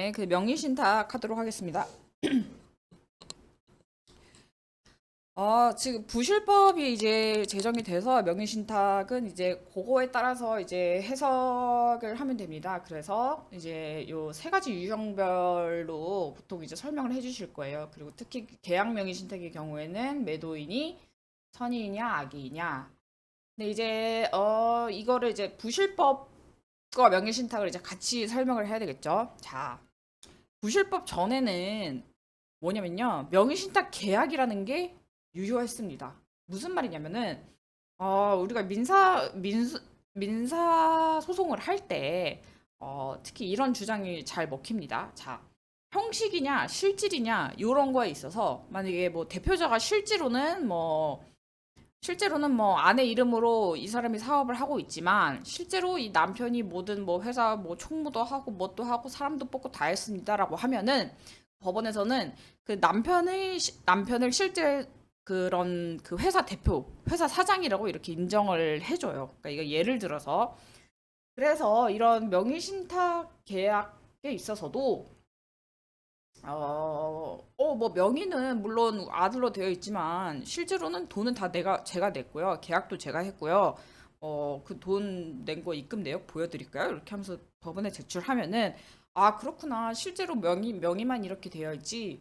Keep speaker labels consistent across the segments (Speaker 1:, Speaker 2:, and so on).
Speaker 1: 네, 그 명의신탁 하도록 하겠습니다. 지금 부실법이 이제 제정이 돼서 명의신탁은 이제 그거에 따라서 이제 해석을 하면 됩니다. 그래서 이제 요 세 가지 유형별로 보통 이제 설명을 해주실 거예요. 그리고 특히 계약 명의신탁의 경우에는 매도인이 선의이냐 악의이냐. 근데 이제 이거를 이제 부실법과 명의신탁을 이제 같이 설명을 해야 되겠죠. 자, 부실법 전에는 뭐냐면요. 명의신탁 계약이라는 게 유효했습니다. 무슨 말이냐면은 우리가 민사 소송을 할 때 특히 이런 주장이 잘 먹힙니다. 자, 형식이냐 실질이냐 이런 거에 있어서 만약에 뭐 대표자가 실제로는 뭐 아내 이름으로 이 사람이 사업을 하고 있지만 실제로 이 남편이 모든 뭐 회사 뭐 총무도 하고 뭣도 하고 사람도 뽑고 다 했습니다라고 하면은 법원에서는 그 남편을 실제 그런 그 회사 대표, 회사 사장이라고 이렇게 인정을 해줘요. 그러니까 이거 예를 들어서 그래서 이런 명의신탁 계약에 있어서도 뭐 명의는 물론 아들로 되어 있지만 실제로는 돈은 다 제가 냈고요. 계약도 제가 했고요. 그 돈 낸 거 입금 내역 보여드릴까요? 이렇게 하면서 법원에 제출하면은 아, 그렇구나. 실제로 명의만 이렇게 되어 있지.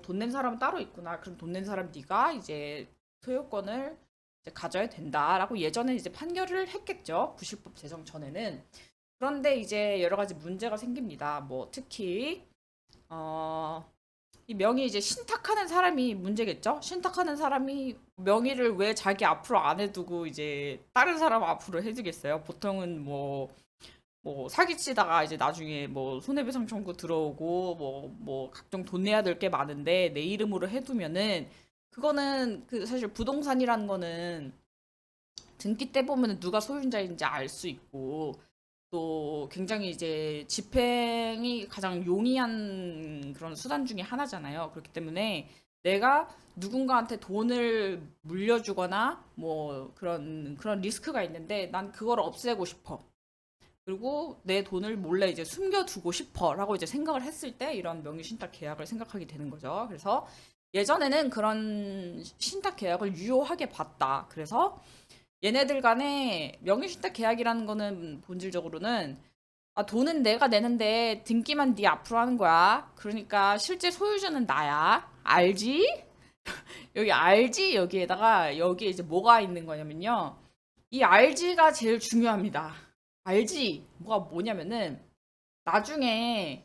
Speaker 1: 돈 낸 사람은 따로 있구나. 그럼 돈 낸 사람 네가 이제 소유권을 이제 가져야 된다라고 예전에 이제 판결을 했겠죠. 부실법 제정 전에는. 그런데 이제 여러 가지 문제가 생깁니다. 뭐 특히 어, 이 명의 이제 신탁하는 사람이 문제겠죠? 신탁하는 사람이 명의를 왜 자기 앞으로 안 해두고 이제 다른 사람 앞으로 해두겠어요? 보통은 뭐 사기치다가 이제 나중에 뭐 손해배상 청구 들어오고 뭐 각종 돈 내야 될 게 많은데 내 이름으로 해두면은 그거는 그 사실 부동산이라는 거는 등기 때 보면은 누가 소유자인지 알 수 있고 또 굉장히 이제 집행이 가장 용이한 그런 수단 중에 하나잖아요. 그렇기 때문에 내가 누군가한테 돈을 물려주거나 뭐 그런 리스크가 있는데 난 그걸 없애고 싶어. 그리고 내 돈을 몰래 이제 숨겨두고 싶어라고 이제 생각을 했을 때 이런 명의신탁 계약을 생각하게 되는 거죠. 그래서 예전에는 그런 신탁 계약을 유효하게 봤다. 그래서 얘네들 간에 명의신탁 계약이라는 거는 본질적으로는 돈은 내가 내는데 등기만 네 앞으로 하는 거야. 그러니까 실제 소유주는 나야. 알지? 여기 알지? 여기에 이제 뭐가 있는 거냐면요. 이 알지가 제일 중요합니다. 알지? 뭐냐면은 나중에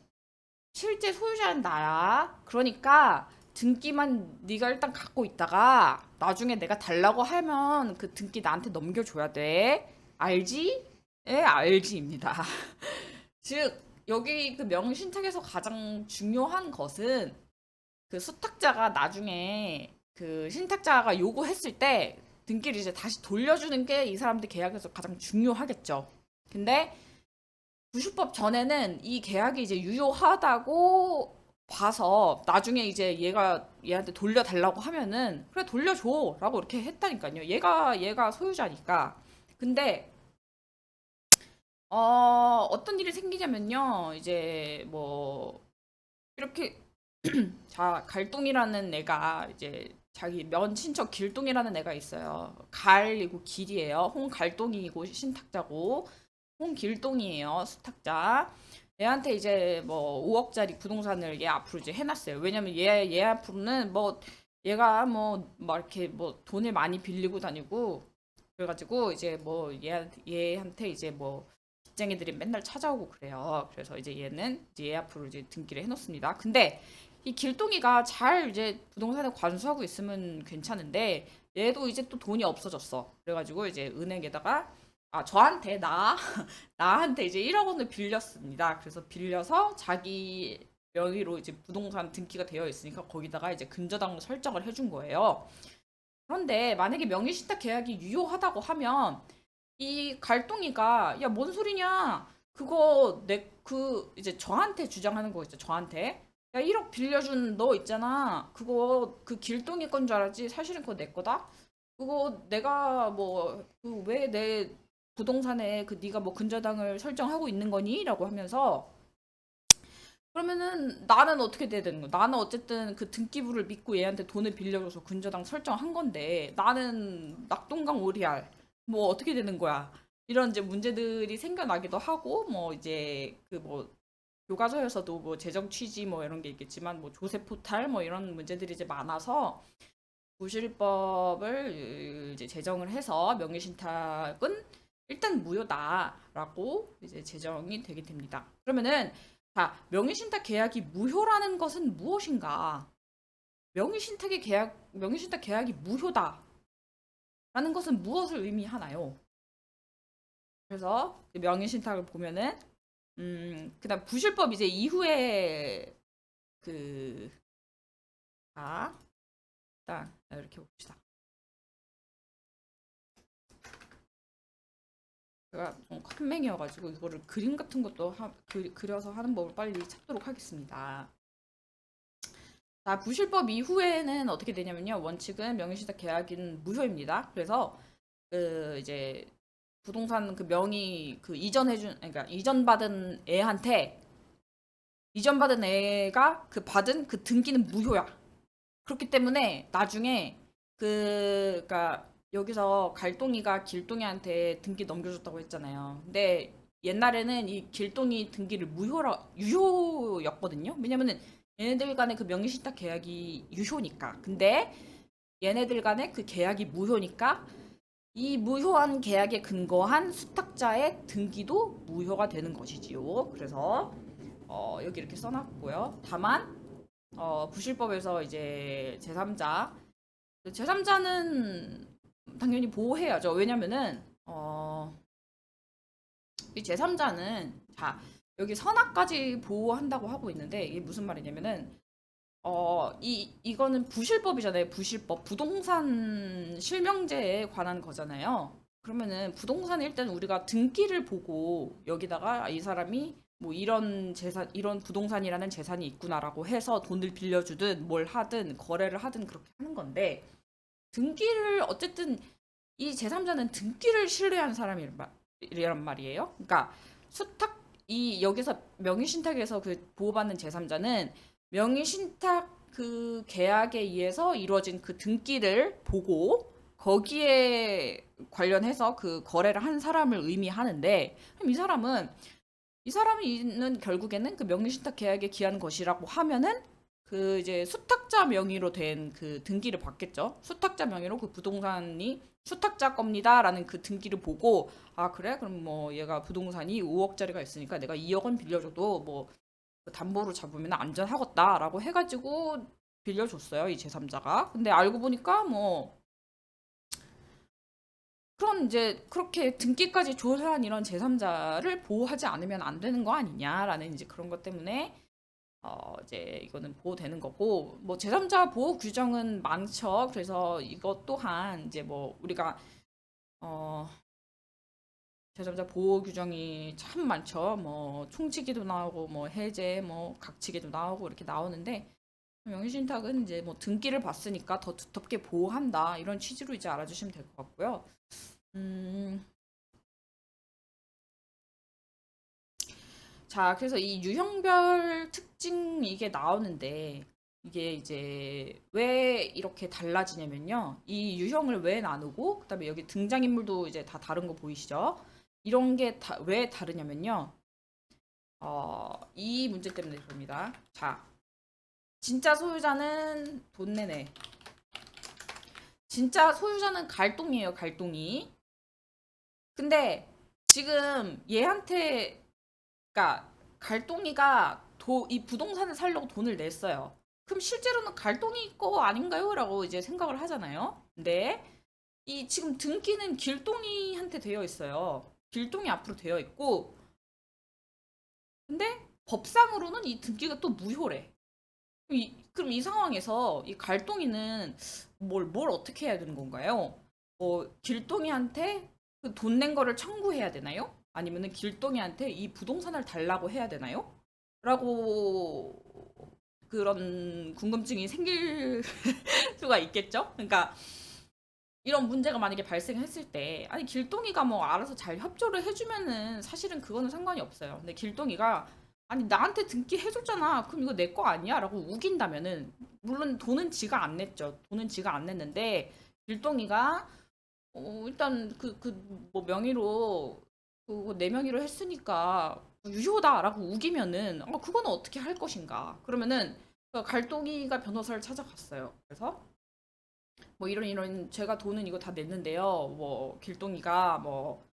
Speaker 1: 실제 소유자는 나야. 그러니까 등기만 네가 일단 갖고 있다가 나중에 내가 달라고 하면 그 등기 나한테 넘겨줘야 돼. 알지? 예, 알지입니다. 즉, 여기 그 명의신탁에서 가장 중요한 것은 그 수탁자가 나중에 그 신탁자가 요구했을 때 등기를 이제 다시 돌려주는 게 이 사람들 계약에서 가장 중요하겠죠. 근데 부실법 전에는 이 계약이 이제 유효하다고 봐서 나중에 이제 얘한테 돌려달라고 하면은 그래 돌려줘라고 이렇게 했다니까요. 얘가 소유자니까. 근데 어떤 일이 생기냐면요. 이제 뭐 이렇게 자 갈동이라는 애가 이제 자기 면 친척 길동이라는 애가 있어요. 갈이고 길이에요. 홍갈동이고 신탁자고 홍길동이에요. 수탁자. 얘한테 이제 뭐 5억짜리 부동산을 얘 앞으로 이제 해놨어요. 왜냐면 얘 앞으로는 뭐 얘가 뭐 막 이렇게 뭐 돈을 많이 빌리고 다니고 그래가지고 이제 뭐 얘한테 이제 뭐 빚쟁이들이 맨날 찾아오고 그래요. 그래서 이제 얘는 이제 얘 앞으로 이제 등기를 해놓습니다. 근데 이 길동이가 잘 이제 부동산에 관수하고 있으면 괜찮은데 얘도 이제 또 돈이 없어졌어. 그래가지고 이제 은행에다가 저한테 나한테 이제 1억 원을 빌렸습니다. 그래서 빌려서 자기 명의로 이제 부동산 등기가 되어 있으니까 거기다가 이제 근저당을 설정을 해준 거예요. 그런데 만약에 명의신탁 계약이 유효하다고 하면 이 갈동이가 야 뭔 소리냐 그거 이제 저한테 주장하는 거 있죠. 저한테 야 1억 빌려준 너 있잖아 그거 그 길동이 건 줄 알았지 사실은 그거 내 거다. 그거 내가 뭐 왜 내 부동산에 그 네가 뭐 근저당을 설정하고 있는 거니? 라고 하면서 그러면은 나는 어떻게 돼야 되는 거야? 나는 어쨌든 그 등기부를 믿고 얘한테 돈을 빌려줘서 근저당 설정한 건데 나는 낙동강 오리알 뭐 어떻게 되는 거야? 이런 이제 문제들이 생겨나기도 하고 뭐 이제 그 뭐 교과서에서도 뭐 재정 취지 뭐 이런 게 있겠지만 뭐 조세 포탈 뭐 이런 문제들이 이제 많아서 부실법을 이제 제정을 해서 명의신탁은 일단 무효다라고 이제 제정이 되게 됩니다. 그러면은 자, 명의신탁 계약이 무효라는 것은 무엇인가? 명의신탁 계약이 무효다라는 것은 무엇을 의미하나요? 그래서 그 명의신탁을 보면은 그다음 부실법 이제 이후에 그 자, 일단 이렇게 봅시다. 제가 좀 컴맹이어가지고 이거를 그림 같은 것도 그려서 하는 법을 빨리 찾도록 하겠습니다. 자, 부실법 이후에는 어떻게 되냐면요. 원칙은 명의신탁 계약은 무효입니다. 그래서 그 이제 부동산 그 명의 그 그러니까 이전받은 애가 그 받은 그 등기는 무효야. 그렇기 때문에 나중에 그니까 여기서 갈동이가 길동이한테 등기 넘겨줬다고 했잖아요. 근데 옛날에는 이 길동이 등기를 유효였거든요. 왜냐면은 얘네들 간의 그 명의신탁 계약이 유효니까. 근데 얘네들 간의 그 계약이 무효니까 이 무효한 계약에 근거한 수탁자의 등기도 무효가 되는 것이지요. 그래서 여기 이렇게 써놨고요. 다만 부실법에서 이제 제3자는 당연히 보호해야죠. 왜냐면은 이 제3자는 자 여기 선악까지 보호한다고 하고 있는데 이게 무슨 말이냐면은 이거는 부실법이잖아요. 부실법. 부동산 실명제에 관한 거잖아요. 그러면은 부동산 일단 우리가 등기를 보고 여기다가 이 사람이 뭐 이런 재산, 이런 부동산이라는 재산이 있구나라고 해서 돈을 빌려주든 뭘 하든 거래를 하든 그렇게 하는 건데 등기를 어쨌든 이 제3자는 등기를 신뢰하는 사람이란 말이에요. 그러니까 수탁 이 여기서 명의신탁에서 그 보호받는 제3자는 명의신탁 그 계약에 의해서 이루어진 그 등기를 보고 거기에 관련해서 그 거래를 한 사람을 의미하는데 그럼 이 사람은 결국에는 그 명의신탁 계약에 기한 것이라고 하면은 그 이제 수탁자 명의로 된 그 등기를 받겠죠. 수탁자 명의로 그 부동산이 수탁자 겁니다라는 그 등기를 보고 아 그래? 그럼 뭐 얘가 부동산이 5억짜리가 있으니까 내가 2억 원 빌려줘도 뭐 담보로 잡으면 안전하겠다라고 해가지고 빌려줬어요 이 제3자가. 근데 알고 보니까 뭐 그런 이제 그렇게 등기까지 조사한 이런 제3자를 보호하지 않으면 안 되는 거 아니냐라는 이제 그런 것 때문에 이제 이거는 보호되는 거고 뭐 제3자 보호 규정은 많죠. 그래서 이것 또한 이제 뭐 우리가 어 제3자 보호 규정이 참 많죠. 뭐 총치기도 나오고 뭐 해제 뭐 각치기도 나오고 이렇게 나오는데 명의신탁은 이제 뭐 등기를 봤으니까 더 두텁게 보호한다 이런 취지로 이제 알아주시면 될 것 같고요. 음, 자, 그래서 이 유형별 특징 이게 나오는데 이게 이제 왜 이렇게 달라지냐면요. 이 유형을 왜 나누고 그다음에 여기 등장인물도 이제 다 다른 거 보이시죠? 이런 게 왜 다르냐면요. 이 문제 때문에 그럽니다. 자, 진짜 소유자는 돈 내네. 진짜 소유자는 갈동이에요, 갈동이. 근데 지금 얘한테 그러니까 갈동이가 이 부동산을 살려고 돈을 냈어요. 그럼 실제로는 갈동이 거 아닌가요? 라고 이제 생각을 하잖아요. 근데 이 지금 등기는 길동이한테 되어 있어요. 길동이 앞으로 되어 있고 근데 법상으로는 이 등기가 또 무효래. 그럼 이 상황에서 이 갈동이는 뭘 어떻게 해야 되는 건가요? 길동이한테 그 돈 낸 거를 청구해야 되나요? 아니면은 길동이한테 이 부동산을 달라고 해야 되나요? 라고 그런 궁금증이 생길 수가 있겠죠? 그러니까 이런 문제가 만약에 발생했을 때 아니 길동이가 뭐 알아서 잘 협조를 해주면은 사실은 그거는 상관이 없어요. 근데 길동이가 아니 나한테 등기 해줬잖아. 그럼 이거 내 거 아니야? 라고 우긴다면은 물론 돈은 지가 안 냈죠. 돈은 지가 안 냈는데 길동이가 일단 뭐 명의로 그거 내 명의로 했으니까 유효다라고 우기면은 그거는 어떻게 할 것인가? 그러면은 그 갈동이가 변호사를 찾아갔어요. 그래서 뭐 이런 제가 돈은 이거 다 냈는데요. 뭐 길동이가 뭐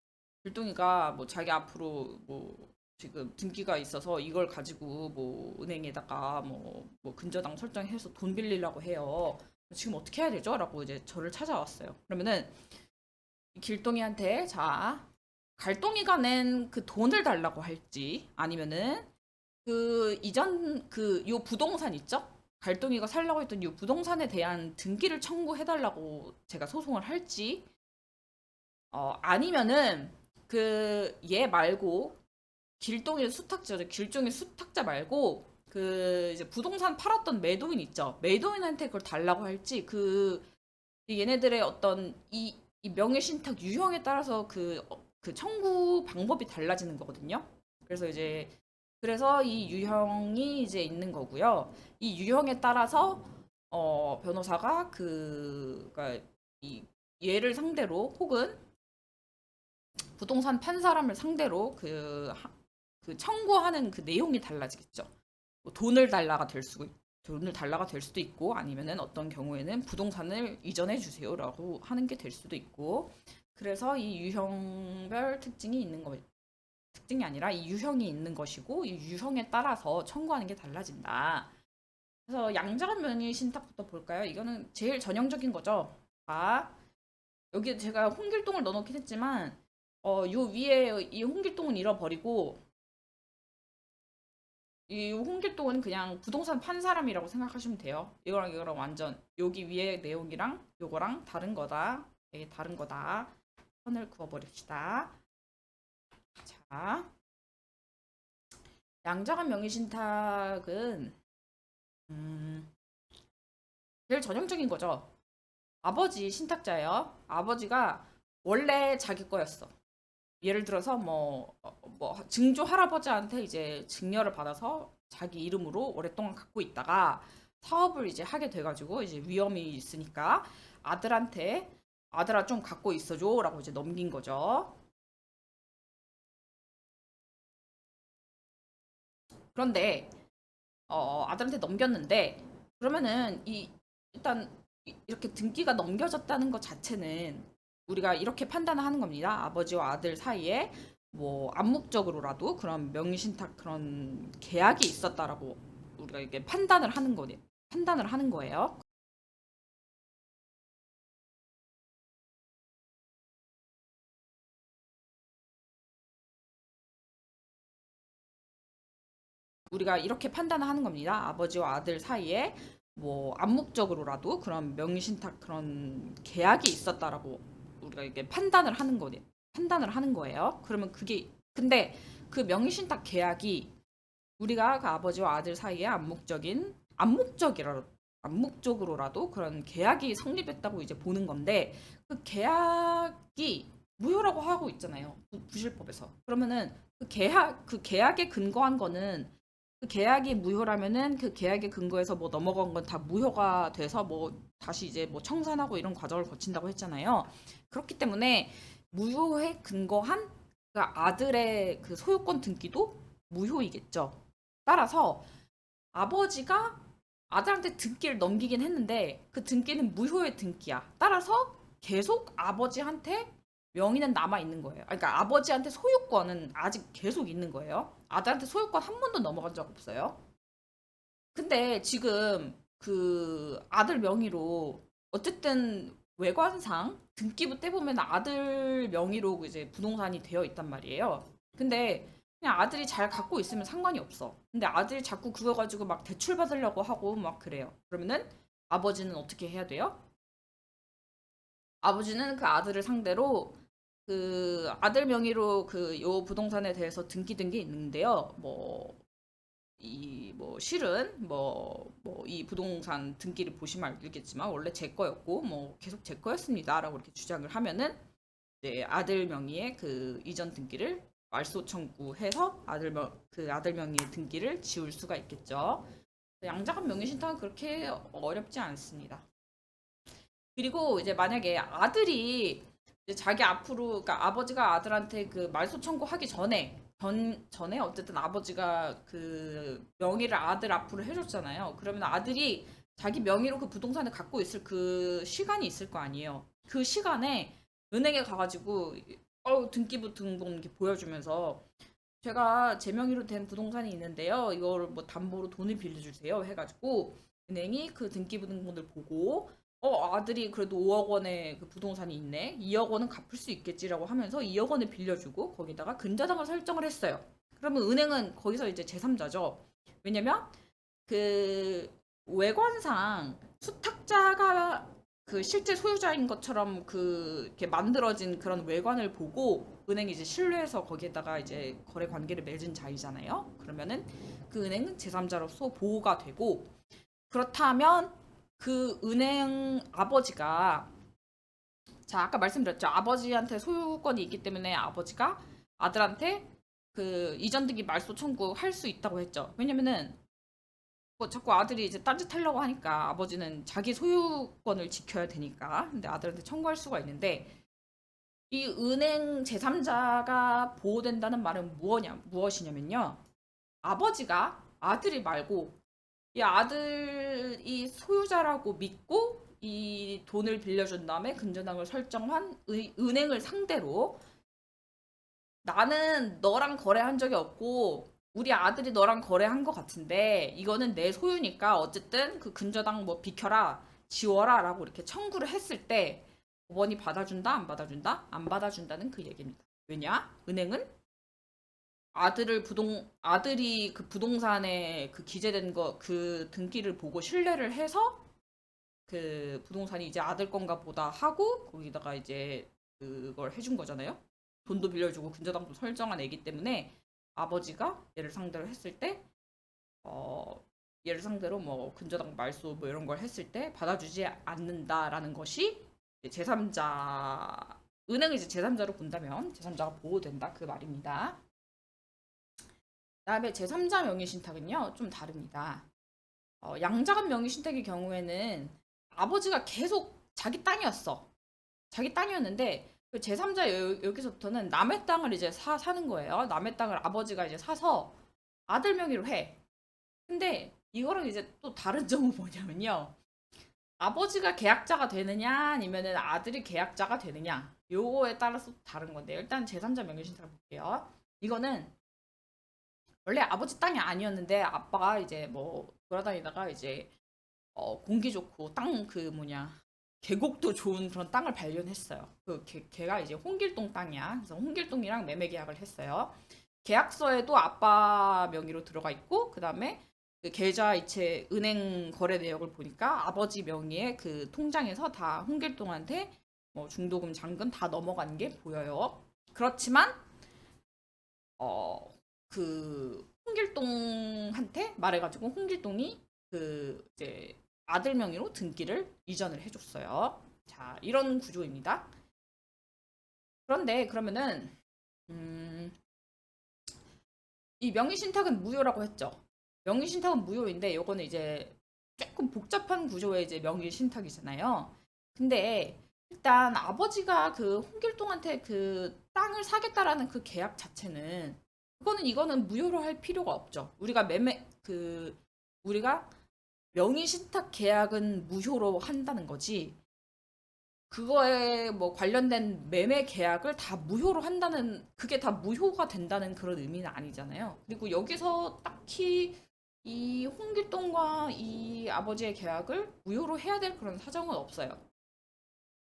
Speaker 1: 자기 앞으로 뭐 지금 등기가 있어서 이걸 가지고 뭐 은행에다가 뭐 근저당 설정해서 돈 빌리려고 해요. 지금 어떻게 해야 되죠? 라고 이제 저를 찾아왔어요. 그러면은 길동이한테 자 갈동이가 낸 그 돈을 달라고 할지 아니면은 그 이전 그 요 부동산 있죠? 갈동이가 살려고 했던 요 부동산에 대한 등기를 청구해달라고 제가 소송을 할지 아니면은 그 얘 말고 길동의 수탁자죠. 길동의 수탁자 말고 그 이제 부동산 팔았던 매도인 있죠. 매도인한테 그걸 달라고 할지 그 얘네들의 어떤 이 명예신탁 유형에 따라서 그 청구 방법이 달라지는 거거든요. 그래서 이제 그래서 이 유형이 이제 있는 거고요. 이 유형에 따라서 변호사가 그니까 이 얘를 상대로 혹은 부동산 판 사람을 상대로 그 청구하는 그 내용이 달라지겠죠. 뭐 돈을 달라가 될 수도 있고 아니면은 어떤 경우에는 부동산을 이전해 주세요라고 하는 게 될 수도 있고 그래서 이 유형별 특징이 아니라 이 유형이 있는 것이고 이 유형에 따라서 청구하는 게 달라진다. 그래서 양자간 면의 신탁부터 볼까요? 이거는 제일 전형적인 거죠. 아, 여기 제가 홍길동을 넣어놓긴 했지만 요 위에 이 홍길동은 잃어버리고 이 홍길동은 그냥 부동산 판 사람이라고 생각하시면 돼요. 이거랑 완전 여기 위에 내용이랑 요거랑 다른 거다. 이게 다른 거다. 선을 그어버립시다. 자, 양자간 명의신탁은 제일 전형적인 거죠. 아버지 신탁자예요. 아버지가 원래 자기 거였어. 예를 들어서 뭐 증조 할아버지한테 이제 증여를 받아서 자기 이름으로 오랫동안 갖고 있다가 사업을 이제 하게 돼가지고 이제 위험이 있으니까 아들한테 아들아 좀 갖고 있어줘라고 이제 넘긴 거죠. 그런데 아들한테 넘겼는데 그러면은 일단 이렇게 등기가 넘겨졌다는 것 자체는 우리가 이렇게 판단을 하는 겁니다. 아버지와 아들 사이에 뭐 암묵적으로라도 그런 명의신탁 그런 계약이 있었다라고 우리가 이게 판단을 하는 거예요. 우리가 이렇게 판단을 하는 겁니다. 아버지와 아들 사이에 뭐 암묵적으로라도 그런 명의신탁 그런 계약이 있었다라고 우리가 이게 판단을 하는 거예요. 그러면 그게 근데 그 명의신탁 계약이 우리가 그 아버지와 아들 사이에 암묵적으로라도 그런 계약이 성립했다고 이제 보는 건데 그 계약이 무효라고 하고 있잖아요. 부실법에서. 그러면은 그 계약에 근거한 거는 그 계약이 무효라면은 그 계약에 근거해서 뭐 넘어간 건 다 무효가 돼서 뭐 다시 이제 뭐 청산하고 이런 과정을 거친다고 했잖아요. 그렇기 때문에 무효에 근거한 그 아들의 그 소유권 등기도 무효이겠죠. 따라서 아버지가 아들한테 등기를 넘기긴 했는데 그 등기는 무효의 등기야. 따라서 계속 아버지한테 명의는 남아 있는 거예요. 그러니까 아버지한테 소유권은 아직 계속 있는 거예요. 아들한테 소유권 한 번도 넘어간 적 없어요. 근데 지금 그 아들 명의로 어쨌든 외관상 등기부 때 보면 아들 명의로 이제 부동산이 되어 있단 말이에요. 근데 그냥 아들이 잘 갖고 있으면 상관이 없어. 근데 아들이 자꾸 그거 가지고 막 대출 받으려고 하고 막 그래요. 그러면은 아버지는 어떻게 해야 돼요? 아버지는 그 아들을 상대로 그 아들 명의로 그 요 부동산에 대해서 등기된 게 있는데요. 뭐 실은 뭐 이 부동산 등기를 보시면 알겠지만 원래 제 거였고 뭐 계속 제 거였습니다라고 이렇게 주장을 하면은 이제 아들 명의의 그 이전 등기를 말소 청구해서 그 아들 명의의 등기를 지울 수가 있겠죠. 양자간 명의신탁은 그렇게 어렵지 않습니다. 그리고 이제 만약에 아들이 이제 자기 앞으로, 그러니까 아버지가 아들한테 그 말소 청구하기 전에 어쨌든 아버지가 그 명의를 아들 앞으로 해줬잖아요. 그러면 아들이 자기 명의로 그 부동산을 갖고 있을 그 시간이 있을 거 아니에요. 그 시간에 은행에 가가지고 등기부 등본 이렇게 보여주면서 제가 제 명의로 된 부동산이 있는데요. 이거를 뭐 담보로 돈을 빌려주세요. 해가지고 은행이 그 등기부 등본을 보고 아들이 그래도 5억 원의 그 부동산이 있네. 2억 원은 갚을 수 있겠지라고 하면서 2억 원을 빌려주고 거기다가 근저당을 설정을 했어요. 그러면 은행은 거기서 이제 제3자죠. 왜냐면 그 외관상 수탁자가 그 실제 소유자인 것처럼 그 이렇게 만들어진 그런 외관을 보고 은행이 이제 신뢰해서 거기에다가 이제 거래 관계를 맺은 자이잖아요. 그러면은 그 은행은 제3자로서 보호가 되고 그렇다면 그 은행 아버지가 자 아까 말씀드렸죠. 아버지한테 소유권이 있기 때문에 아버지가 아들한테 그 이전 등기 말소 청구할 수 있다고 했죠. 왜냐면은 뭐 자꾸 아들이 이제 딴짓하려고 하니까 아버지는 자기 소유권을 지켜야 되니까 근데 아들한테 청구할 수가 있는데 이 은행 제3자가 보호된다는 말은 무엇이냐면요. 아버지가 아들이 말고 이 아들이 소유자라고 믿고 이 돈을 빌려준 다음에 근저당을 설정한 은행을 상대로 나는 너랑 거래한 적이 없고 우리 아들이 너랑 거래한 것 같은데 이거는 내 소유니까 어쨌든 그 근저당 뭐 비켜라 지워라 라고 이렇게 청구를 했을 때 법원이 받아준다 안 받아준다 안 받아준다는 그 얘기입니다. 왜냐? 은행은 아들이 그 부동산에 그 기재된 거 그 등기를 보고 신뢰를 해서 그 부동산이 이제 아들 건가 보다 하고 거기다가 이제 그걸 해준 거잖아요. 돈도 빌려주고 근저당도 설정한 애기 때문에 아버지가 얘를 상대로 했을 때 얘를 상대로 뭐 근저당 말소 뭐 이런 걸 했을 때 받아주지 않는다라는 것이 제3자 은행을 이제 제3자로 본다면 제3자가 보호된다 그 말입니다. 그다음에 제3자 명의신탁은요 좀 다릅니다. 양자간 명의신탁의 경우에는 아버지가 계속 자기 땅이었어. 자기 땅이었는데 그 제3자 여기서부터는 남의 땅을 이제 사는 거예요. 남의 땅을 아버지가 이제 사서 아들 명의로 해. 근데 이거랑 이제 또 다른 점은 뭐냐면요. 아버지가 계약자가 되느냐 아니면은 아들이 계약자가 되느냐 요거에 따라서 다른 건데 일단 제3자 명의신탁을 볼게요. 이거는 원래 아버지 땅이 아니었는데 아빠가 이제 뭐 돌아다니다가 이제 공기 좋고 땅 그 뭐냐 계곡도 좋은 그런 땅을 발견했어요. 그 걔가 이제 홍길동 땅이야. 그래서 홍길동이랑 매매 계약을 했어요. 계약서에도 아빠 명의로 들어가 있고 그다음에 그 계좌 이체 은행 거래 내역을 보니까 아버지 명의의 그 통장에서 다 홍길동한테 뭐 중도금, 잔금 다 넘어간 게 보여요. 그렇지만 그 홍길동한테 말해가지고 홍길동이 그 이제 아들 명의로 등기를 이전을 해줬어요. 자, 이런 구조입니다. 그런데 그러면은 이 명의신탁은 무효라고 했죠. 명의신탁은 무효인데 요거는 이제 조금 복잡한 구조의 이제 명의신탁이잖아요. 근데 일단 아버지가 그 홍길동한테 그 땅을 사겠다라는 그 계약 자체는 이거는 무효로 할 필요가 없죠. 우리가 명의신탁 계약은 무효로 한다는 거지. 그거에 뭐 관련된 매매 계약을 다 무효로 한다는 그게 다 무효가 된다는 그런 의미는 아니잖아요. 그리고 여기서 딱히 이 홍길동과 이 아버지의 계약을 무효로 해야 될 그런 사정은 없어요.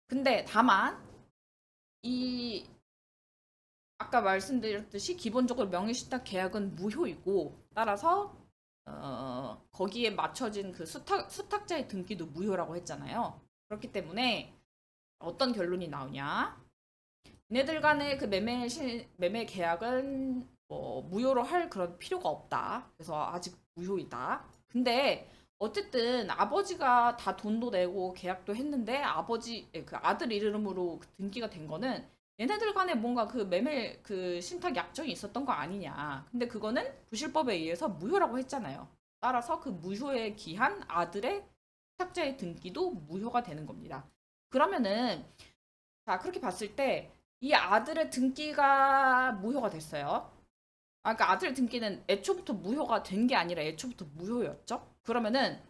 Speaker 1: 근데 다만 이 아까 말씀드렸듯이 기본적으로 명의신탁 계약은 무효이고 따라서 거기에 맞춰진 그 수탁자의 등기도 무효라고 했잖아요. 그렇기 때문에 어떤 결론이 나오냐? 얘네들 간의 그 매매 계약은 뭐 무효로 할 그런 필요가 없다. 그래서 아직 무효이다. 근데 어쨌든 아버지가 다 돈도 내고 계약도 했는데 그 아들 이름으로 등기가 된 거는 얘네들 간에 뭔가 그 매매 그 신탁 약정이 있었던 거 아니냐. 근데 그거는 부실법에 의해서 무효라고 했잖아요. 따라서 그 무효에 기한 아들의 탁자의 등기도 무효가 되는 겁니다. 그러면은 자 그렇게 봤을 때 이 아들의 등기가 무효가 됐어요. 아, 그러니까 아들 등기는 애초부터 무효가 된 게 아니라 애초부터 무효였죠. 그러면은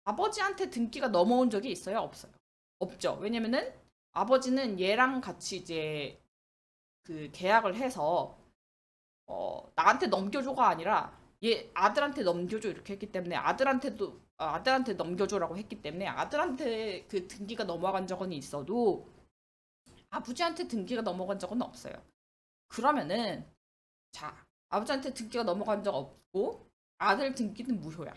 Speaker 1: 아버지한테 등기가 넘어온 적이 있어요? 없어요? 없죠. 왜냐면은 아버지는 얘랑 같이 이제 그 계약을 해서 나한테 넘겨줘가 아니라 얘 아들한테 넘겨줘 이렇게 했기 때문에 아들한테 넘겨줘라고 했기 때문에 아들한테 그 등기가 넘어간 적은 있어도 아버지한테 등기가 넘어간 적은 없어요. 그러면은 자 아버지한테 등기가 넘어간 적 없고 아들 등기는 무효야.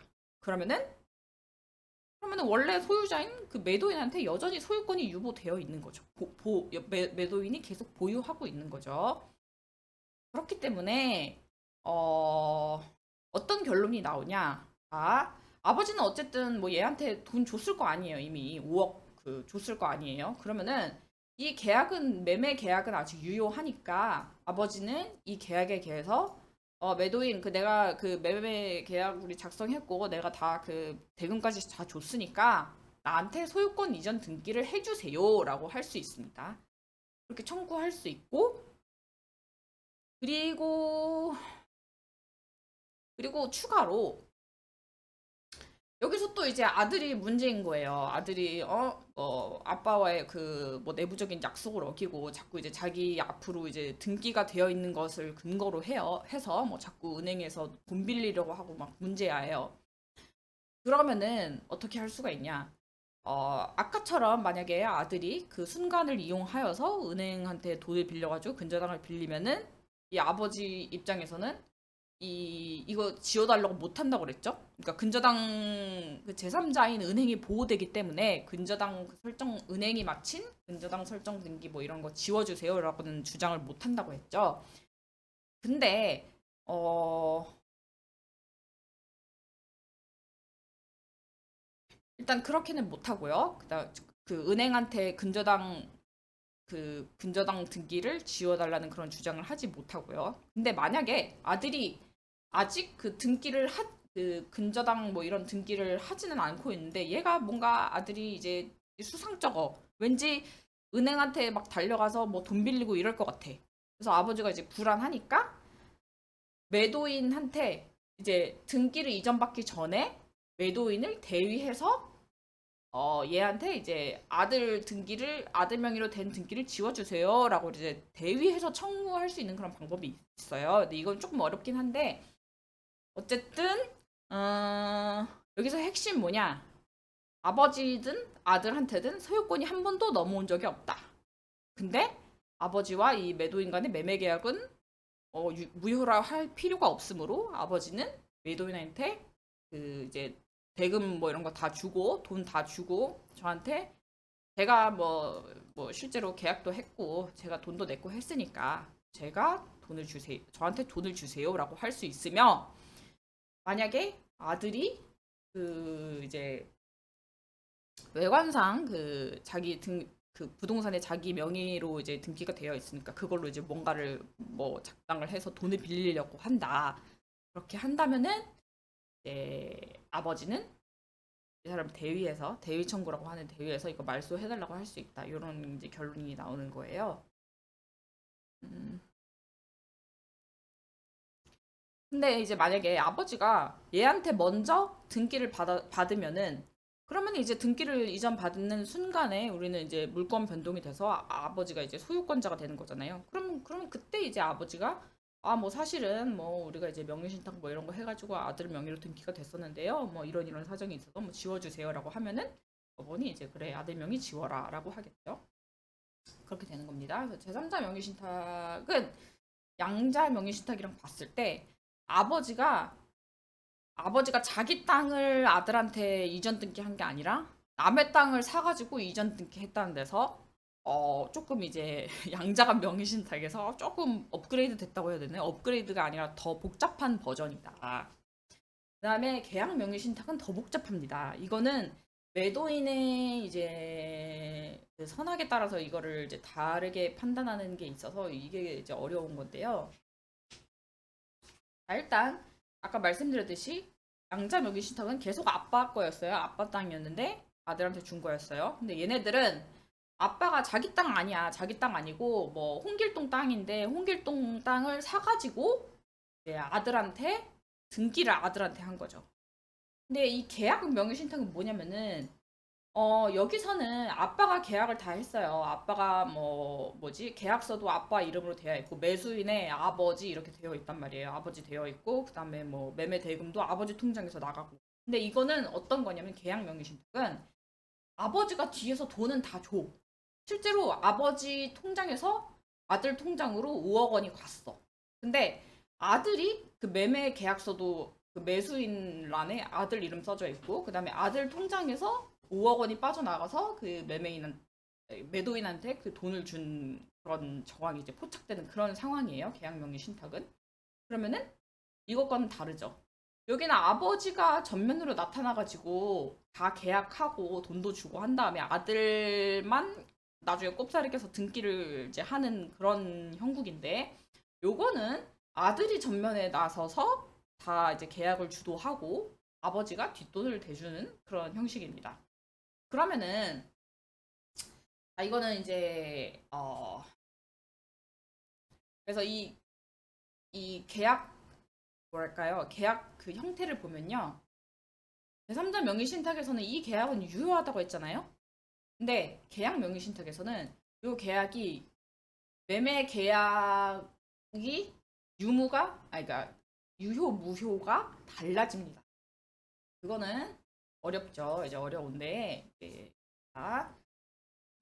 Speaker 1: 그러면은 원래 소유자인 그 매도인한테 여전히 소유권이 유보되어 있는 거죠. 매도인이 계속 보유하고 있는 거죠. 그렇기 때문에 어떤 결론이 나오냐? 아버지는 어쨌든 뭐 얘한테 돈 줬을 거 아니에요. 이미 5억 그 줬을 거 아니에요. 그러면은 이 계약은 매매 계약은 아직 유효하니까 아버지는 이 계약에 대해서 매도인 그 내가 그 매매 계약 우리 작성했고 내가 다 그 대금까지 다 줬으니까 나한테 소유권 이전 등기를 해주세요라고 할 수 있습니다. 그렇게 청구할 수 있고 그리고 추가로 여기서 또 이제 아들이 문제인 거예요. 아들이 아빠와의 그 뭐 내부적인 약속을 어기고 자꾸 이제 자기 앞으로 이제 등기가 되어 있는 것을 근거로 해서 뭐 자꾸 은행에서 돈 빌리려고 하고 막 문제야예요. 그러면은 어떻게 할 수가 있냐? 아까처럼 만약에 아들이 그 순간을 이용하여서 은행한테 돈을 빌려가지고 근저당을 빌리면은 이 아버지 입장에서는 이거 지워달라고 못한다고 그랬죠? 그러니까 근저당 그 제3자인 은행이 보호되기 때문에 근저당 그 설정 은행이 마친 근저당 설정 등기 뭐 이런 거 지워주세요라고는 주장을 못한다고 했죠. 근데 어 일단 그렇게는 못하고요. 그다음 그 은행한테 근저당 등기를 지워달라는 그런 주장을 하지 못하고요. 근데 만약에 아들이 아직 그 근저당 뭐 이런 등기를 하지는 않고 있는데 얘가 뭔가 아들이 이제 수상쩍어. 왠지 은행한테 막 달려가서 뭐 돈 빌리고 이럴 것 같아. 그래서 아버지가 이제 불안하니까 매도인한테 이제 등기를 이전받기 전에 매도인을 대위해서 얘한테 이제 아들 명의로 된 등기를 지워주세요라고 이제 대위해서 청구할 수 있는 그런 방법이 있어요. 근데 이건 조금 어렵긴 한데 어쨌든 어, 여기서 핵심 뭐냐? 아버지든 아들한테든 소유권이 한 번도 넘어온 적이 없다. 근데 아버지와 이 매도인 간의 매매 계약은 무효라 할 필요가 없으므로 아버지는 매도인한테 그 이제 대금 뭐 이런 거 다 주고 돈 다 주고 저한테 제가 뭐 실제로 계약도 했고 제가 돈도 냈고 했으니까 제가 돈을 주세요. 저한테 돈을 주세요라고 할 수 있으며 만약에 아들이 그 이제 외관상 그 자기 그 부동산에 자기 명의로 이제 등기가 되어 있으니까 그걸로 이제 뭔가를 뭐 작당을 해서 돈을 빌리려고 한다. 그렇게 한다면은 이제 아버지는 이 사람 대위 청구라고 하는 대위에서 이거 말소해달라고 할 수 있다. 이런 이제 결론이 나오는 거예요. 음. 근데 이제 만약에 아버지가 얘한테 먼저 등기를 받으면은 그러면 이제 등기를 이전 받는 순간에 우리는 이제 물권 변동이 돼서 아버지가 이제 소유권자가 되는 거잖아요. 그럼 그때 이제 아버지가 뭐 사실은 뭐 우리가 이제 명의신탁 뭐 이런 거 해가지고 아들 명의로 등기가 됐었는데요. 뭐 이런 사정이 있어서 뭐 지워주세요라고 하면은 어머니 이제 그래 아들 명의 지워라라고 하겠죠. 그렇게 되는 겁니다. 그래서 제3자 명의신탁은 양자 명의신탁이랑 봤을 때 아버지가 자기 땅을 아들한테 이전 등기한 게 아니라 남의 땅을 사가지고 이전 등기했다는 데서 조금 이제 양자간 명의신탁에서 조금 업그레이드 됐다고 해야 되나요? 업그레이드가 아니라 더 복잡한 버전이다. 그다음에 계약 명의신탁은 더 복잡합니다. 이거는 매도인의 이제 그 선악에 따라서 이거를 이제 다르게 판단하는 게 있어서 이게 이제 어려운 건데요. 자, 일단 아까 말씀드렸듯이 양자 묘기 신탁은 계속 아빠 거였어요. 아빠 땅이었는데 아들한테 준 거였어요. 근데 얘네들은 아빠가 자기 땅 아니야. 자기 땅 아니고 뭐 홍길동 땅인데 홍길동 땅을 사가지고 이제 아들한테 등기를 아들한테 한 거죠. 근데 이 계약 명의 신탁은 뭐냐면은 여기서는 아빠가 계약을 다 했어요. 아빠가 뭐지? 계약서도 아빠 이름으로 되어 있고, 매수인의 아버지 이렇게 되어 있단 말이에요. 아버지 되어 있고, 그 다음에 뭐, 매매 대금도 아버지 통장에서 나가고. 근데 이거는 어떤 거냐면, 계약 명의신탁은 아버지가 뒤에서 돈은 다 줘. 실제로 아버지 통장에서 아들 통장으로 5억 원이 갔어. 근데 아들이 그 매매 계약서도 그 매수인란에 아들 이름 써져 있고, 그 다음에 아들 통장에서 5억 원이 빠져나가서 그 매도인한테 그 돈을 준 그런 정황이 이제 포착되는 그런 상황이에요. 계약 명의 신탁은. 그러면은 이것과는 다르죠. 여기는 아버지가 전면으로 나타나가지고 다 계약하고 돈도 주고 한 다음에 아들만 나중에 꼽사리 껴서 등기를 이제 하는 그런 형국인데, 요거는 아들이 전면에 나서서 다 이제 계약을 주도하고 아버지가 뒷돈을 대주는 그런 형식입니다. 그러면은 이거는 이제 그래서 이 계약 뭐랄까요? 계약 그 형태를 보면요. 제3자 명의신탁에서는 이 계약은 유효하다고 했잖아요. 근데 계약 명의신탁에서는 이 계약이 매매 계약이 그러니까 유효 무효가 달라집니다. 그거는 어렵죠. 이제 어려운데 이제 자,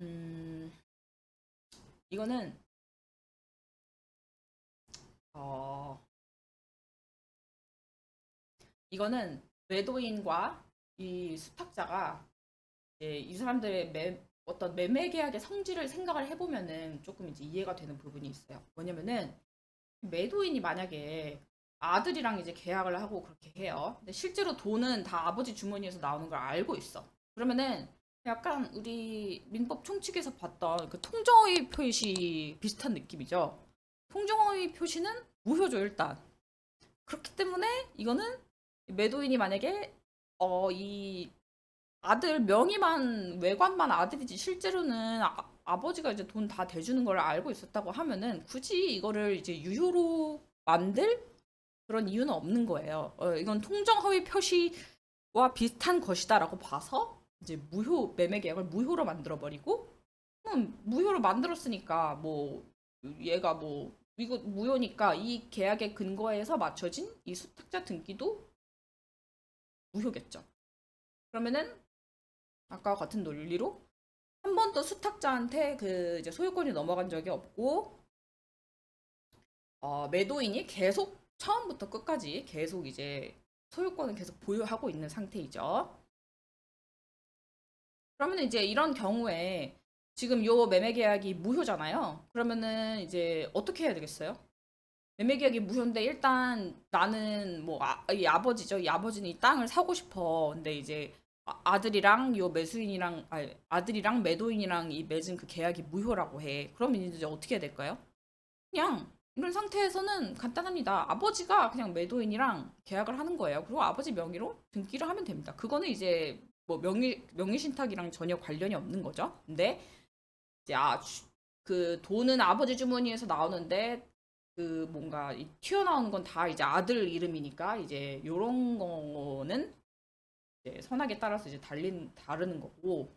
Speaker 1: 음, 이거는 어, 이거는 매도인과 이 수탁자가 이제 이 사람들의 어떤 매매 계약의 성질을 생각을 해보면은 조금 이제 이해가 되는 부분이 있어요. 뭐냐면은 매도인이 만약에 아들이랑 이제 계약을 하고 그렇게 해요. 근데 실제로 돈은 다 아버지 주머니에서 나오는 걸 알고 있어. 그러면은 약간 우리 민법 총칙에서 봤던 그 통정의 표시 비슷한 느낌이죠. 통정의 표시는 무효죠, 일단. 그렇기 때문에 이거는 매도인이 만약에 이 아들 명의만 외관만 아들이지 실제로는 아버지가 이제 돈 다 대주는 걸 알고 있었다고 하면은 굳이 이거를 이제 유효로 만들 그런 이유는 없는 거예요. 이건 통정 허위 표시와 비슷한 것이다라고 봐서 이제 매매 계약을 무효로 만들어 버리고 무효로 만들었으니까 뭐 얘가 뭐 이거 무효니까 이 계약의 근거에서 맞춰진 이 수탁자 등기도 무효겠죠. 그러면은 아까와 같은 논리로 한 번도 수탁자한테 그 이제 소유권이 넘어간 적이 없고 매도인이 계속 처음부터 끝까지 계속 이제 소유권을 계속 보유하고 있는 상태이죠. 그러면 이제 이런 경우에 지금 요 매매 계약이 무효잖아요. 그러면은 이제 어떻게 해야 되겠어요? 매매 계약이 무효인데 일단 나는 뭐 이 아버지죠. 이 아버지는 이 땅을 사고 싶어. 근데 이제 아들이랑 요 매수인이랑 아들이랑 매도인이랑 이 맺은 그 계약이 무효라고 해. 그러면 이제 어떻게 해야 될까요? 그냥 이런 상태에서는 간단합니다. 아버지가 그냥 매도인이랑 계약을 하는 거예요. 그리고 아버지 명의로 등기를 하면 됩니다. 그거는 이제 뭐 명의 신탁이랑 전혀 관련이 없는 거죠. 근데 이제 그 돈은 아버지 주머니에서 나오는데 그 뭔가 튀어나오는 건 다 이제 아들 이름이니까 이제 요런 거는 이제 선악에 따라서 이제 다르는 거고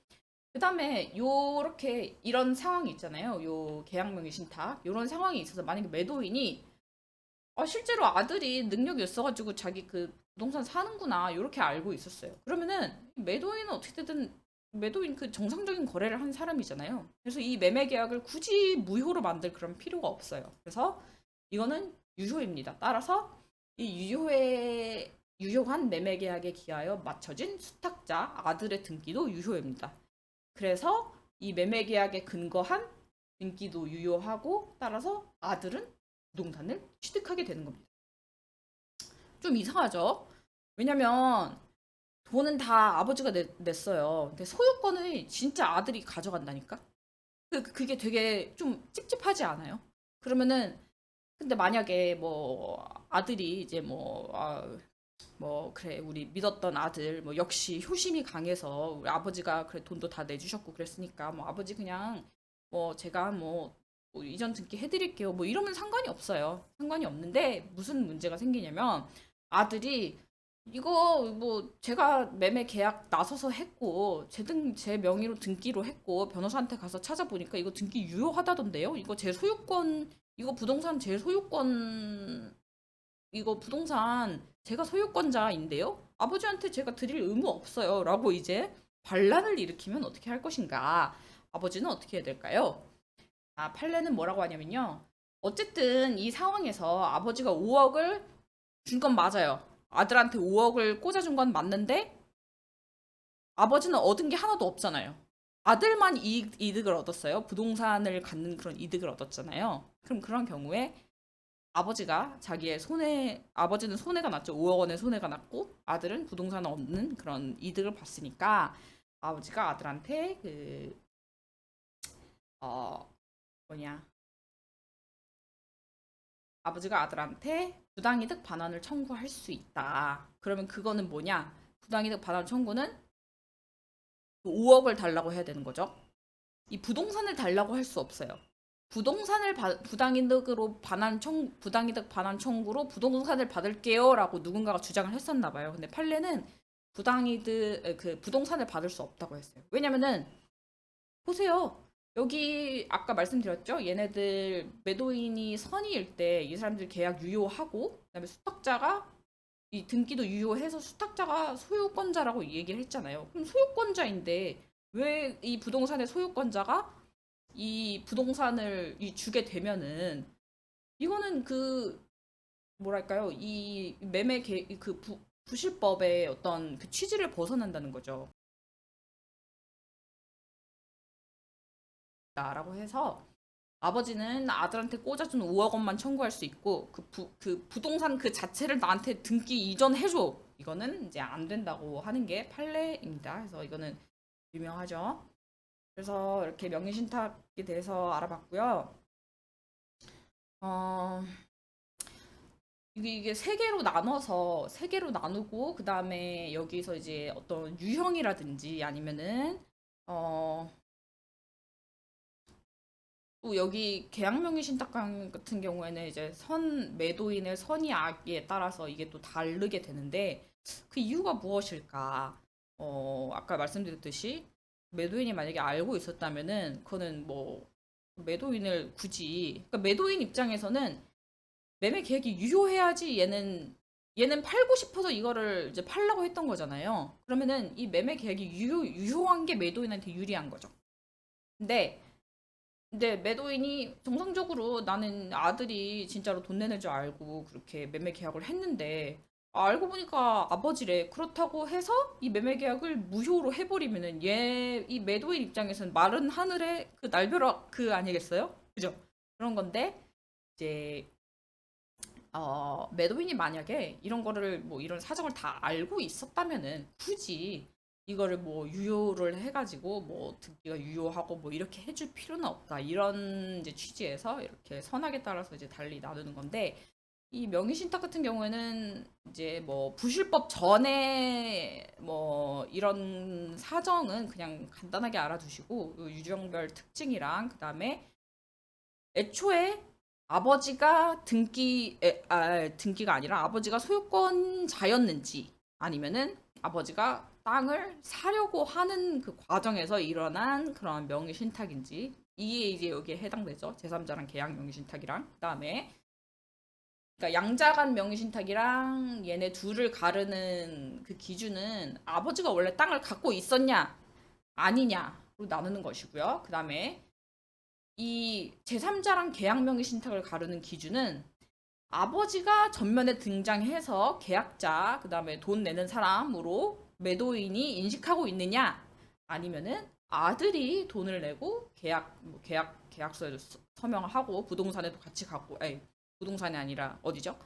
Speaker 1: 그다음에 요렇게 이런 상황이 있잖아요. 요 계약명의 신탁 요런 상황이 있어서 만약에 매도인이 실제로 아들이 능력이 있어가지고 자기 그 부동산 사는구나 요렇게 알고 있었어요. 그러면은 매도인은 어떻게든 매도인 그 정상적인 거래를 한 사람이잖아요. 그래서 이 매매 계약을 굳이 무효로 만들 그런 필요가 없어요. 그래서 이거는 유효입니다. 따라서 이 유효한 매매 계약에 기하여 맞춰진 수탁자 아들의 등기도 유효입니다. 그래서 이 매매 계약에 근거한 등기도 유효하고 따라서 아들은 부동산을 취득하게 되는 겁니다. 좀 이상하죠? 왜냐면 돈은 다 아버지가 냈어요. 근데 소유권을 진짜 아들이 가져간다니까? 그게 되게 좀 찝찝하지 않아요? 그러면은 근데 만약에 뭐 아들이 이제 뭐 그래 우리 믿었던 아들 뭐 역시 효심이 강해서 우리 아버지가 그래 돈도 다 내주셨고 그랬으니까 뭐 아버지 그냥 뭐 제가 뭐 이전 등기 해드릴게요 뭐 이러면 상관이 없어요. 상관이 없는데 무슨 문제가 생기냐면 아들이 이거 뭐 제가 매매 계약 나서서 했고 제 명의로 등기로 했고 변호사한테 가서 찾아보니까 이거 등기 유효하다던데요. 이거 제 소유권 이거 부동산 제 소유권 이거 부동산 제가 소유권자인데요. 아버지한테 제가 드릴 의무 없어요. 라고 이제 반란을 일으키면 어떻게 할 것인가? 아버지는 어떻게 해야 될까요? 판례는 뭐라고 하냐면요. 어쨌든 이 상황에서 아버지가 5억을 준 건 맞아요. 아들한테 5억을 꽂아준 건 맞는데 아버지는 얻은 게 하나도 없잖아요. 아들만 이득을 얻었어요. 부동산을 갖는 그런 이득을 얻었잖아요. 그럼 그런 경우에 아버지가 자기의 아버지는 손해가 났죠. 5억 원의 손해가 났고, 아들은 부동산을 얻는 그런 이득을 봤으니까, 아버지가 아들한테 어, 뭐냐. 아버지가 아들한테 부당이득 반환을 청구할 수 있다. 그러면 그거는 뭐냐? 부당이득 반환 청구는 5억을 달라고 해야 되는 거죠. 이 부동산을 달라고 할 수 없어요. 부동산을 부당이득 반환 청구로 부동산을 받을게요라고 누군가가 주장을 했었나 봐요. 근데 판례는 그 부동산을 받을 수 없다고 했어요. 왜냐면은 보세요. 여기 아까 말씀드렸죠? 얘네들 매도인이 선의일 때 이 사람들 계약 유효하고 그다음에 수탁자가 이 등기도 유효해서 수탁자가 소유권자라고 얘기를 했잖아요. 그럼 소유권자인데 왜 이 부동산의 소유권자가 이 부동산을 주게 되면은 이거는 뭐랄까요? 이 부실법의 어떤 그 취지를 벗어난다는 거죠. 라고 해서 아버지는 아들한테 꽂아준 5억 원만 청구할 수 있고 그 부동산 그 자체를 나한테 등기 이전해줘. 이거는 이제 안 된다고 하는 게 판례입니다. 그래서 이거는 유명하죠. 그래서 이렇게 명의신탁에 대해서 알아봤고요. 어, 이게 세 개로 나누고 그 다음에 여기서 이제 어떤 유형이라든지 아니면은 어, 또 여기 계약명의 신탁 같은 경우에는 이제 매도인의 선의악에 따라서 이게 또 다르게 되는데 그 이유가 무엇일까? 아까 말씀드렸듯이 매도인이 만약에 알고 있었다면은 그거는 뭐 매도인을 그러니까 매도인 입장에서는 매매 계획이 유효해야지 얘는 팔고 싶어서 이거를 이제 팔라고 했던 거잖아요. 그러면은 이 매매 계획이 유효한 게 매도인한테 유리한 거죠. 근데 매도인이 정상적으로 나는 아들이 진짜로 돈 내는 줄 알고 그렇게 매매 계약을 했는데 알고 보니까 아버지래. 그렇다고 해서 이 매매 계약을 무효로 해버리면은 이 매도인 입장에서는 마른 하늘에 그 날벼락 그 아니겠어요? 그죠? 그런 건데 이제 매도인이 만약에 이런 거를 뭐 이런 사정을 다 알고 있었다면은 굳이 이거를 뭐 유효를 해가지고 뭐 등기가 유효하고 뭐 이렇게 해줄 필요는 없다. 이런 이제 취지에서 이렇게 선악에 따라서 이제 달리 나누는 건데 이 명의신탁 같은 경우에는 이제 뭐 부실법 전에 뭐 이런 사정은 그냥 간단하게 알아두시고 유형별 특징이랑 그다음에 애초에 등기가 아니라 아버지가 소유권자였는지 아니면은 아버지가 땅을 사려고 하는 그 과정에서 일어난 그런 명의신탁인지 이게 이제 여기에 해당되죠. 제3자랑 계약 명의신탁이랑 그다음에 그러니까 양자간 명의신탁이랑 얘네 둘을 가르는 그 기준은 아버지가 원래 땅을 갖고 있었냐 아니냐로 나누는 것이고요. 그다음에 이 제3자랑 계약명의 신탁을 가르는 기준은 아버지가 전면에 등장해서 계약자, 그 다음에 돈 내는 사람으로 매도인이 인식하고 있느냐, 아니면은 아들이 돈을 내고 계약서에도 서명하고 부동산에도 같이 갖고, 부동산이 아니라 어디죠?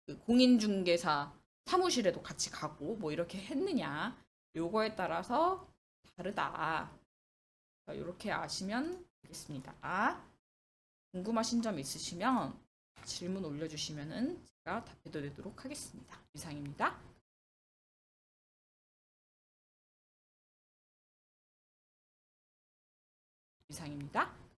Speaker 1: 그 공인중개사 사무실에도 같이 가고 뭐 이렇게 했느냐 요거에 따라서 다르다. 이렇게 아시면 되겠습니다. 궁금하신 점 있으시면 질문 올려주시면은 제가 답해드리도록 하겠습니다. 이상입니다. 이상입니다.